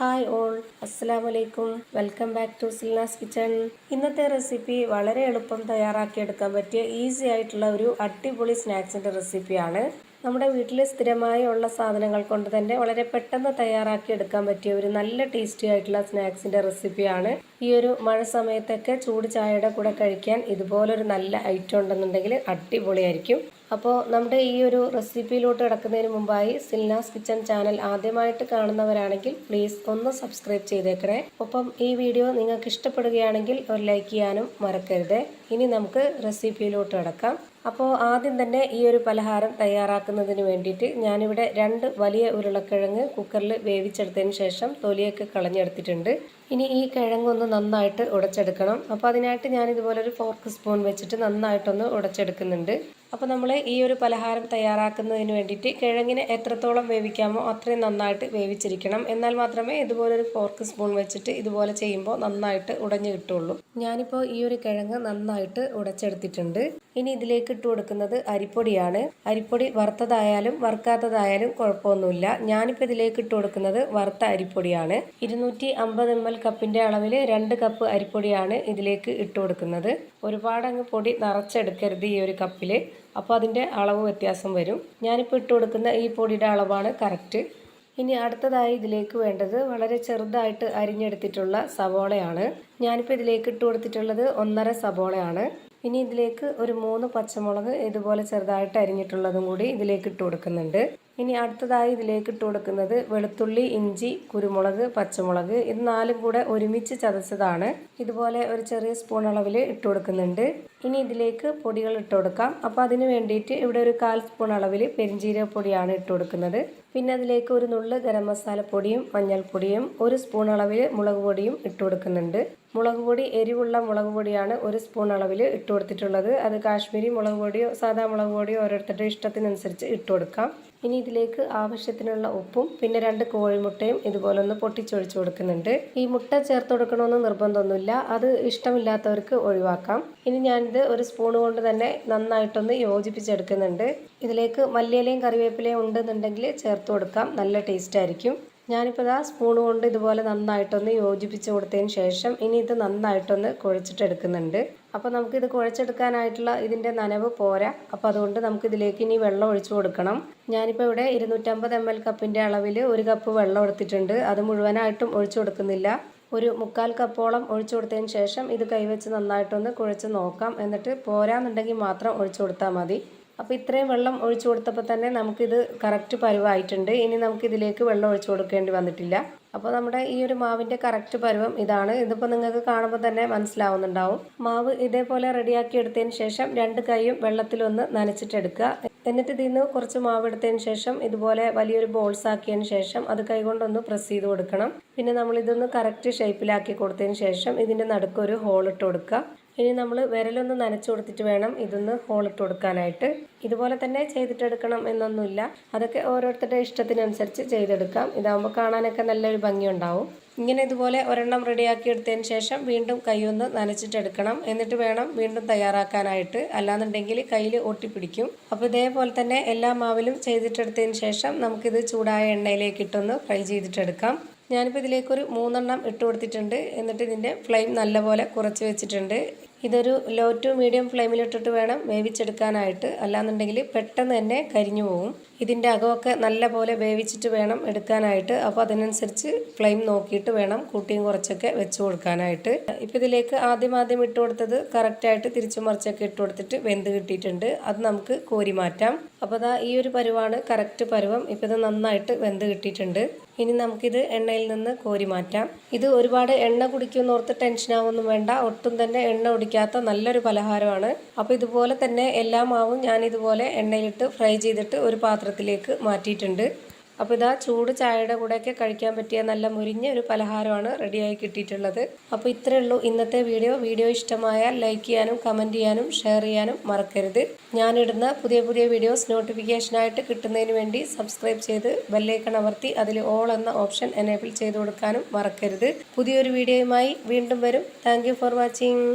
Hi all, അസ്സലാമു അലൈക്കും. Welcome back to Silnas kitchen. ഇന്നത്തെ റെസിപ്പി വളരെ എളുപ്പം തയ്യാറാക്കിയെടുക്കാൻ പറ്റിയ ഈസി ആയിട്ടുള്ള ഒരു അടിപൊളി സ്നാക്സിൻ്റെ റെസിപ്പിയാണ്. നമ്മുടെ വീട്ടിൽ സ്ഥിരമായി ഉള്ള സാധനങ്ങൾ കൊണ്ട് തന്നെ വളരെ പെട്ടെന്ന് തയ്യാറാക്കി എടുക്കാൻ പറ്റിയ ഒരു നല്ല ടേസ്റ്റി ആയിട്ടുള്ള സ്നാക്സിൻ്റെ റെസിപ്പിയാണ്. ഈ ഒരു മഴ സമയത്തൊക്കെ ചൂട് ചായയുടെ കൂടെ കഴിക്കാൻ ഇതുപോലൊരു നല്ല ഐറ്റം ഉണ്ടെന്നുണ്ടെങ്കിൽ അടിപൊളിയായിരിക്കും. അപ്പോൾ നമ്മുടെ ഈ ഒരു റെസിപ്പിയിലോട്ട് കിടക്കുന്നതിന് മുമ്പായി സിൽനാസ് കിച്ചൺ ചാനൽ ആദ്യമായിട്ട് കാണുന്നവരാണെങ്കിൽ പ്ലീസ് ഒന്ന് സബ്സ്ക്രൈബ് ചെയ്തേക്കണേ. ഒപ്പം ഈ വീഡിയോ നിങ്ങൾക്ക് ഇഷ്ടപ്പെടുകയാണെങ്കിൽ ഒരു ലൈക്ക് ചെയ്യാനും മറക്കരുത്. ഇനി നമുക്ക് റെസിപ്പിയിലോട്ട് കിടക്കാം. അപ്പോൾ ആദ്യം തന്നെ ഈ ഒരു പലഹാരം തയ്യാറാക്കുന്നതിന് വേണ്ടിയിട്ട് ഞാനിവിടെ 2 വലിയ ഉരുളക്കിഴങ്ങ് കുക്കറിൽ വേവിച്ചെടുത്തതിന് ശേഷം തൊലിയൊക്കെ കളഞ്ഞെടുത്തിട്ടുണ്ട്. ഇനി ഈ കിഴങ്ങൊന്ന് നന്നായിട്ട് ഉടച്ചെടുക്കണം. അപ്പോൾ അതിനായിട്ട് ഞാനിതുപോലൊരു ഫോർക്ക് സ്പൂൺ വെച്ചിട്ട് നന്നായിട്ടൊന്ന് ഉടച്ചെടുക്കുന്നുണ്ട്. അപ്പോൾ നമ്മൾ ഈ ഒരു പലഹാരം തയ്യാറാക്കുന്നതിന് വേണ്ടിയിട്ട് കിഴങ്ങിനെ എത്രത്തോളം വേവിക്കാമോ അത്രയും നന്നായിട്ട് വേവിച്ചിരിക്കണം. എന്നാൽ മാത്രമേ ഇതുപോലൊരു ഫോർക്ക് സ്പൂൺ വെച്ചിട്ട് ഇതുപോലെ ചെയ്യുമ്പോൾ നന്നായിട്ട് ഉടഞ്ഞു കിട്ടുള്ളൂ. ഞാനിപ്പോൾ ഈ ഒരു കിഴങ്ങ് നന്നായിട്ട് ഉടച്ചെടുത്തിട്ടുണ്ട്. ഇനി ഇതിലേക്ക് ഇട്ട് കൊടുക്കുന്നത് അരിപ്പൊടിയാണ്. അരിപ്പൊടി വറുത്തതായാലും വറുക്കാത്തതായാലും കുഴപ്പമൊന്നുമില്ല. ഞാനിപ്പോൾ ഇതിലേക്ക് ഇട്ട് കൊടുക്കുന്നത് വറുത്ത അരിപ്പൊടിയാണ്. 250 ml കപ്പിൻ്റെ അളവിൽ 2 കപ്പ് അരിപ്പൊടിയാണ് ഇതിലേക്ക് ഇട്ട് കൊടുക്കുന്നത്. ഒരുപാട് അങ്ങ് പൊടി നിറച്ചെടുക്കരുത് ഈ ഒരു കപ്പിൽ, അപ്പോൾ അതിൻ്റെ അളവ് വ്യത്യാസം വരും. ഞാനിപ്പോൾ ഇട്ട് കൊടുക്കുന്ന ഈ പൊടിയുടെ അളവാണ് കറക്റ്റ്. ഇനി അടുത്തതായി ഇതിലേക്ക് വേണ്ടത് വളരെ ചെറുതായിട്ട് അരിഞ്ഞെടുത്തിട്ടുള്ള സവോളയാണ്. ഞാനിപ്പോൾ ഇതിലേക്ക് ഇട്ട് കൊടുത്തിട്ടുള്ളത് 1.5 സവോളയാണ്. ഇനി ഇതിലേക്ക് ഒരു 3 പച്ചമുളക് ഇതുപോലെ ചെറുതായിട്ട് അരിഞ്ഞിട്ടുള്ളതും കൂടി ഇതിലേക്ക് ഇട്ട് കൊടുക്കുന്നുണ്ട്. ഇനി അടുത്തതായി ഇതിലേക്ക് ഇട്ട് കൊടുക്കുന്നത് വെളുത്തുള്ളി, ഇഞ്ചി, കുരുമുളക്, പച്ചമുളക്, ഇത് 4ഉം കൂടെ ഒരുമിച്ച് ചതച്ചതാണ്. ഇതുപോലെ ഒരു ചെറിയ സ്പൂൺ അളവിൽ ഇട്ട് കൊടുക്കുന്നുണ്ട്. ഇനി ഇതിലേക്ക് പൊടികൾ ഇട്ട് കൊടുക്കാം. അപ്പോൾ അതിന് വേണ്ടിയിട്ട് ഇവിടെ ഒരു 1/4 സ്പൂൺ അളവിൽ പെരിഞ്ജീരകപ്പൊടിയാണ് ഇട്ട് കൊടുക്കുന്നത്. പിന്നെ അതിലേക്ക് ഒരു നുള്ള് ഗരം മസാലപ്പൊടിയും മഞ്ഞൾപ്പൊടിയും 1 സ്പൂൺ അളവിൽ മുളക് പൊടിയും ഇട്ട് കൊടുക്കുന്നുണ്ട്. മുളക് പൊടി എരിവുള്ള മുളക് പൊടിയാണ് 1 സ്പൂൺ അളവിൽ ഇട്ട് കൊടുത്തിട്ടുള്ളത്. അത് കാശ്മീരി മുളക് പൊടിയോ സാധാ മുളക് പൊടിയോ ഓരോരുത്തരുടെ ഇഷ്ടത്തിനനുസരിച്ച് ഇട്ട് കൊടുക്കാം. ഇനി ഇതിലേക്ക് ആവശ്യത്തിനുള്ള ഉപ്പും പിന്നെ 2 കോഴിമുട്ടയും ഇതുപോലെ ഒന്ന് പൊട്ടിച്ചൊഴിച്ച് കൊടുക്കുന്നുണ്ട്. ഈ മുട്ട ചേർത്ത് കൊടുക്കണമെന്ന് നിർബന്ധമൊന്നുമില്ല, അത് ഇഷ്ടമില്ലാത്തവർക്ക് ഒഴിവാക്കാം. ഇനി ഞാനിത് ഒരു സ്പൂൺ കൊണ്ട് തന്നെ നന്നായിട്ടൊന്ന് യോജിപ്പിച്ചെടുക്കുന്നുണ്ട്. ഇതിലേക്ക് മല്ലിയിലയും കറിവേപ്പിലയും ഉണ്ടെന്നുണ്ടെങ്കിൽ ചേർത്ത് കൊടുക്കാം, നല്ല ടേസ്റ്റ് ആയിരിക്കും. ഞാനിപ്പോൾ സ്പൂൺ കൊണ്ട് ഇതുപോലെ നന്നായിട്ടൊന്ന് യോജിപ്പിച്ച് കൊടുത്തതിന് ശേഷം ഇനി ഇത് നന്നായിട്ടൊന്ന് കുഴച്ചിട്ടെടുക്കുന്നുണ്ട്. അപ്പോൾ നമുക്കിത് കുഴച്ചെടുക്കാനായിട്ടുള്ള ഇതിൻ്റെ നനവ് പോരാ. അപ്പോൾ അതുകൊണ്ട് നമുക്കിതിലേക്ക് ഇനി വെള്ളം ഒഴിച്ചു കൊടുക്കണം. ഞാനിപ്പോൾ ഇവിടെ 250 ml കപ്പിൻ്റെ അളവിൽ 1 കപ്പ് വെള്ളം എടുത്തിട്ടുണ്ട്. അത് മുഴുവനായിട്ടും ഒഴിച്ചു കൊടുക്കുന്നില്ല. ഒരു 1/4 കപ്പോളം ഒഴിച്ചു കൊടുത്തതിന് ശേഷം ഇത് കൈവച്ച് നന്നായിട്ടൊന്ന് കുഴച്ച് നോക്കാം. എന്നിട്ട് പോരാന്നുണ്ടെങ്കിൽ മാത്രം ഒഴിച്ചു കൊടുത്താൽ മതി. അപ്പോൾ ഇത്രയും വെള്ളം ഒഴിച്ചു കൊടുത്തപ്പോൾ തന്നെ നമുക്കിത് കറക്റ്റ് പരുവായിട്ടുണ്ട്. ഇനി നമുക്കിതിലേക്ക് വെള്ളം ഒഴിച്ചു കൊടുക്കേണ്ടി വന്നിട്ടില്ല. അപ്പോൾ നമ്മുടെ ഈ ഒരു മാവിൻ്റെ കറക്റ്റ് പരുവം ഇതാണ്. ഇതിപ്പോൾ നിങ്ങൾക്ക് കാണുമ്പോൾ തന്നെ മനസ്സിലാവുന്നുണ്ടാവും. മാവ് ഇതേപോലെ റെഡിയാക്കി എടുത്തതിന് ശേഷം 2 കൈയും വെള്ളത്തിലൊന്ന് നനച്ചിട്ടെടുക്കുക. എന്നിട്ട് ഇതിൽ നിന്ന് കുറച്ച് മാവ് എടുത്തതിന് ശേഷം ഇതുപോലെ വലിയൊരു ബോൾസ് ആക്കിയതിന് ശേഷം അത് കൈകൊണ്ടൊന്ന് പ്രസ് ചെയ്ത് കൊടുക്കണം. പിന്നെ നമ്മളിതൊന്ന് കറക്റ്റ് ഷേപ്പിലാക്കി കൊടുത്തതിന് ശേഷം ഇതിൻ്റെ നടുക്കൊരു ഹോൾ ഇട്ട് കൊടുക്കുക. ഇനി നമ്മൾ വിരലൊന്ന് നനച്ചു കൊടുത്തിട്ട് വേണം ഇതൊന്ന് ഹോളിട്ട് കൊടുക്കാനായിട്ട്. ഇതുപോലെ തന്നെ ചെയ്തിട്ടെടുക്കണം എന്നൊന്നുമില്ല, അതൊക്കെ ഓരോരുത്തരുടെ ഇഷ്ടത്തിനനുസരിച്ച് ചെയ്തെടുക്കാം. ഇതാകുമ്പോൾ കാണാനൊക്കെ നല്ലൊരു ഭംഗിയുണ്ടാവും. ഇങ്ങനെ ഇതുപോലെ ഒരെണ്ണം റെഡിയാക്കി എടുത്തതിന് ശേഷം വീണ്ടും കൈയൊന്ന് നനച്ചിട്ടെടുക്കണം. എന്നിട്ട് വേണം വീണ്ടും തയ്യാറാക്കാനായിട്ട്, അല്ലാന്നുണ്ടെങ്കിൽ കയ്യിൽ ഒട്ടിപ്പിടിക്കും. അപ്പോൾ ഇതേപോലെ തന്നെ എല്ലാ മാവിലും ചെയ്തിട്ടെടുത്തതിന് ശേഷം നമുക്കിത് ചൂടായ എണ്ണയിലേക്ക് ഇട്ടൊന്ന് ഫ്രൈ ചെയ്തിട്ടെടുക്കാം. ഞാനിപ്പോൾ ഇതിലേക്കൊരു 3 എണ്ണം ഇട്ട് കൊടുത്തിട്ടുണ്ട്. എന്നിട്ട് ഇതിൻ്റെ ഫ്ലെയിം നല്ലപോലെ കുറച്ച് വെച്ചിട്ടുണ്ട്. ഇതൊരു ലോ ടു മീഡിയം ഫ്ലെയിമിലിട്ടിട്ട് വേണം വേവിച്ചെടുക്കാനായിട്ട്, അല്ലാന്നുണ്ടെങ്കിൽ പെട്ടെന്ന് തന്നെ കരിഞ്ഞു പോകും. ഇതിൻ്റെ അകമൊക്കെ നല്ല പോലെ വേവിച്ചിട്ട് വേണം എടുക്കാനായിട്ട്. അപ്പോൾ അതിനനുസരിച്ച് ഫ്ലെയിം നോക്കിയിട്ട് വേണം കൂട്ടിയും കുറച്ചൊക്കെ വെച്ച് കൊടുക്കാനായിട്ട്. ഇപ്പോൾ ഇതിലേക്ക് ആദ്യം ഇട്ട് കൊടുത്തത് കറക്റ്റായിട്ട് തിരിച്ചു മറിച്ചൊക്കെ ഇട്ട് കൊടുത്തിട്ട് വെന്ത് കിട്ടിയിട്ടുണ്ട്. അത് നമുക്ക് കോരി മാറ്റാം. അപ്പോൾ ഈ ഒരു പരുവാണ് കറക്റ്റ് പരുവം. ഇപ്പോൾ ഇത് നന്നായിട്ട് വെന്ത് കിട്ടിയിട്ടുണ്ട്. ഇനി നമുക്കിത് എണ്ണയിൽ നിന്ന് കോരി മാറ്റാം. ഇത് ഒരുപാട് എണ്ണ കുടിക്കുമെന്നോർത്ത് ടെൻഷനാവൊന്നും വേണ്ട, ഒട്ടും തന്നെ എണ്ണ കുടിക്കാത്ത നല്ലൊരു പലഹാരമാണ്. അപ്പോൾ ഇതുപോലെ തന്നെ എല്ലാ മാവും ഞാനിതുപോലെ എണ്ണയിലിട്ട് ഫ്രൈ ചെയ്തിട്ട് ഒരു പാത്രത്തിലേക്ക് മാറ്റിയിട്ടുണ്ട്. അപ്പോൾ ചൂട് ചായയുടെ കൂടെയൊക്കെ കഴിക്കാൻ പറ്റിയ നല്ല മുരിഞ്ഞ ഒരു പലഹാരമാണ് റെഡിയായി കിട്ടിയിട്ടുള്ളത്. അപ്പോൾ ഇത്രയേ ഉള്ളൂ ഇന്നത്തെ വീഡിയോ ഇഷ്ടമായാൽ ലൈക്ക് ചെയ്യാനും കമൻറ്റ് ചെയ്യാനും ഷെയർ ചെയ്യാനും മറക്കരുത്. ഞാനിടുന്ന പുതിയ വീഡിയോസ് നോട്ടിഫിക്കേഷനായിട്ട് കിട്ടുന്നതിന് വേണ്ടി സബ്സ്ക്രൈബ് ചെയ്ത് ബെല്ലൈക്കൺ അമർത്തി അതിൽ ഓൾ എന്ന ഓപ്ഷൻ എനേബിൾ ചെയ്ത് കൊടുക്കാനും മറക്കരുത്. പുതിയൊരു വീഡിയോയുമായി വീണ്ടും വരും. Thank you for watching.